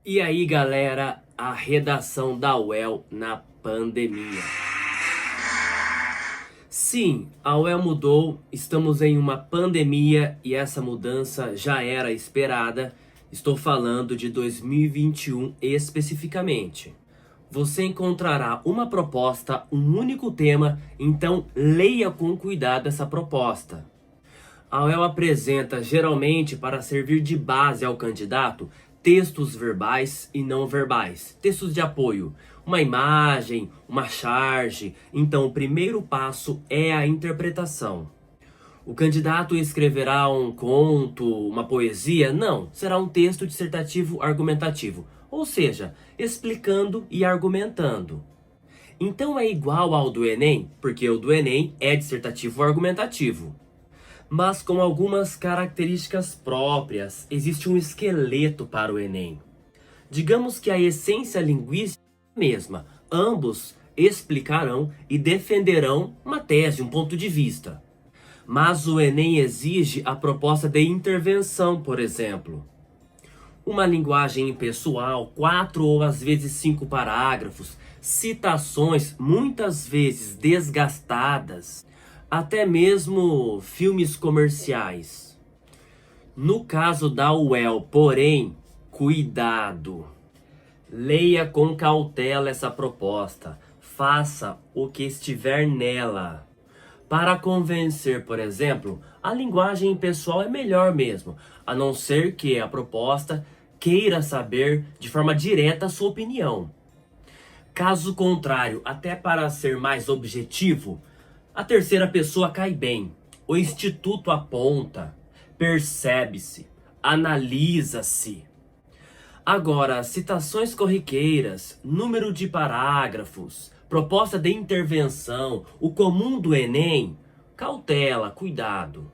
E aí, galera, a redação da UEL na pandemia. Sim, a UEL mudou, estamos em uma pandemia e essa mudança já era esperada. Estou falando de 2021 especificamente. Você encontrará uma proposta, um único tema, então leia com cuidado essa proposta. A UEL apresenta, geralmente para servir de base ao candidato, textos verbais e não verbais, textos de apoio, uma imagem, uma charge. Então, o primeiro passo é a interpretação. O candidato escreverá um conto, uma poesia? Não, será um texto dissertativo argumentativo, ou seja, explicando e argumentando. Então é igual ao do Enem, porque o do Enem é dissertativo argumentativo, mas com algumas características próprias. Existe um esqueleto para o Enem. Digamos que a essência linguística é a mesma. Ambos explicarão e defenderão uma tese, um ponto de vista. Mas o Enem exige a proposta de intervenção, por exemplo. Uma linguagem impessoal, 4 ou às vezes 5 parágrafos, citações muitas vezes desgastadas, até mesmo filmes comerciais. No caso da UEL, porém, cuidado. Leia com cautela essa proposta. Faça o que estiver nela. Para convencer, por exemplo, a linguagem pessoal é melhor mesmo, a não ser que a proposta queira saber de forma direta a sua opinião. Caso contrário, até para ser mais objetivo, a terceira pessoa cai bem. O instituto aponta, percebe-se, analisa-se. Agora, citações corriqueiras, número de parágrafos, proposta de intervenção, o comum do Enem, cautela, cuidado.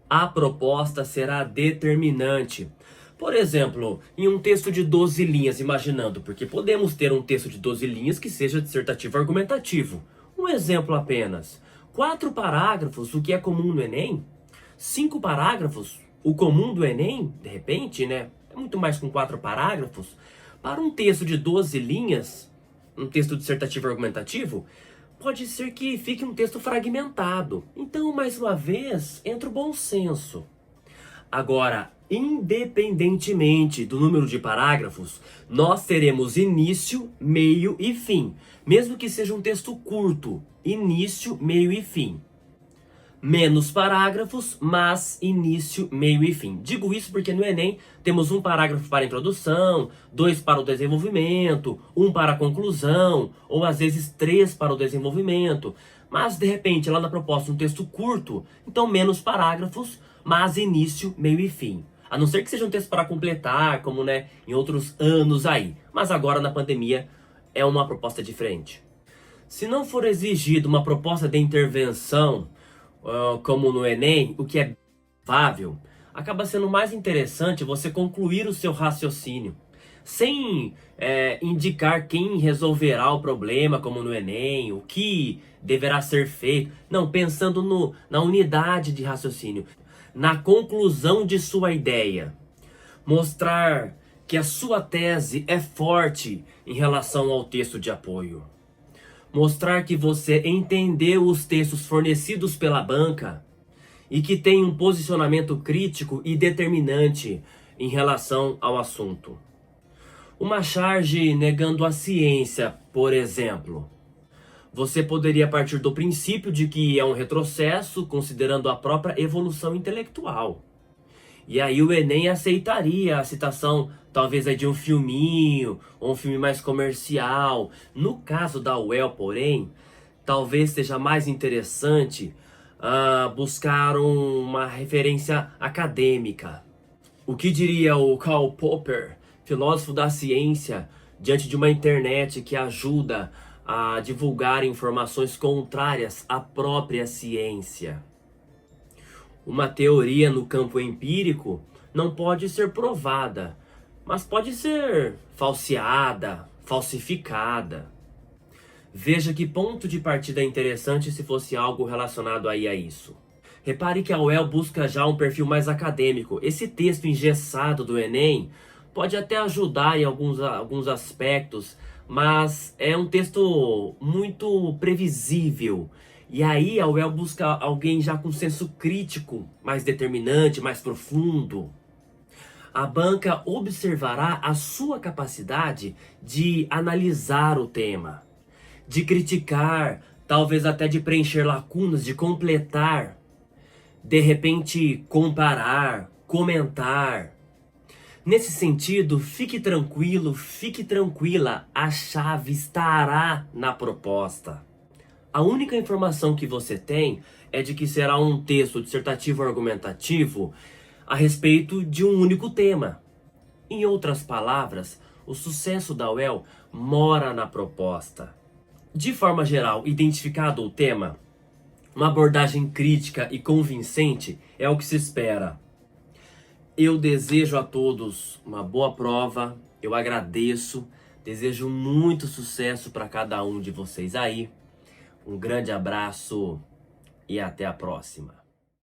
A proposta será determinante. Por exemplo, em um texto de 12 linhas, imaginando, porque podemos ter um texto de 12 linhas que seja dissertativo argumentativo. Um exemplo apenas. 4 parágrafos, o que é comum no Enem? 5 parágrafos, o comum do Enem? De repente, né? É muito mais com 4 parágrafos. Para um texto de 12 linhas, um texto dissertativo argumentativo, pode ser que fique um texto fragmentado. Então, mais uma vez, entra o bom senso. Agora, independentemente do número de parágrafos, nós teremos início, meio e fim. Mesmo que seja um texto curto, início, meio e fim. Menos parágrafos, mas início, meio e fim. Digo isso porque no Enem temos um parágrafo para a introdução, 2 para o desenvolvimento, 1 para a conclusão, ou às vezes 3 para o desenvolvimento. Mas de repente lá na proposta um texto curto, então menos parágrafos, mas início, meio e fim. A não ser que seja um texto para completar, como em outros anos aí. Mas agora na pandemia é uma proposta diferente. Se não for exigida uma proposta de intervenção, como no Enem, o que é provável, acaba sendo mais interessante você concluir o seu raciocínio, sem indicar quem resolverá o problema, como no Enem, o que deverá ser feito. Não, pensando na unidade de raciocínio, na conclusão de sua ideia. Mostrar que a sua tese é forte em relação ao texto de apoio. Mostrar que você entendeu os textos fornecidos pela banca e que tem um posicionamento crítico e determinante em relação ao assunto. Uma charge negando a ciência, por exemplo. Você poderia partir do princípio de que é um retrocesso, considerando a própria evolução intelectual. E aí o Enem aceitaria a citação, talvez de um filminho, ou um filme mais comercial. No caso da UEL, porém, talvez seja mais interessante buscar uma referência acadêmica. O que diria o Karl Popper, filósofo da ciência, diante de uma internet que ajuda a divulgar informações contrárias à própria ciência? Uma teoria no campo empírico não pode ser provada, mas pode ser falseada, falsificada. Veja que ponto de partida é interessante se fosse algo relacionado aí a isso. Repare que a UEL busca já um perfil mais acadêmico. Esse texto engessado do Enem pode até ajudar em alguns aspectos, mas é um texto muito previsível. E aí a UEL busca alguém já com senso crítico, mais determinante, mais profundo. A banca observará a sua capacidade de analisar o tema, de criticar, talvez até de preencher lacunas, de completar, de repente comparar, comentar. Nesse sentido, fique tranquilo, fique tranquila, a chave estará na proposta. A única informação que você tem é de que será um texto dissertativo argumentativo a respeito de um único tema. Em outras palavras, o sucesso da UEL mora na proposta. De forma geral, identificado o tema, uma abordagem crítica e convincente é o que se espera. Eu desejo a todos uma boa prova, eu agradeço, desejo muito sucesso para cada um de vocês aí. Um grande abraço e até a próxima.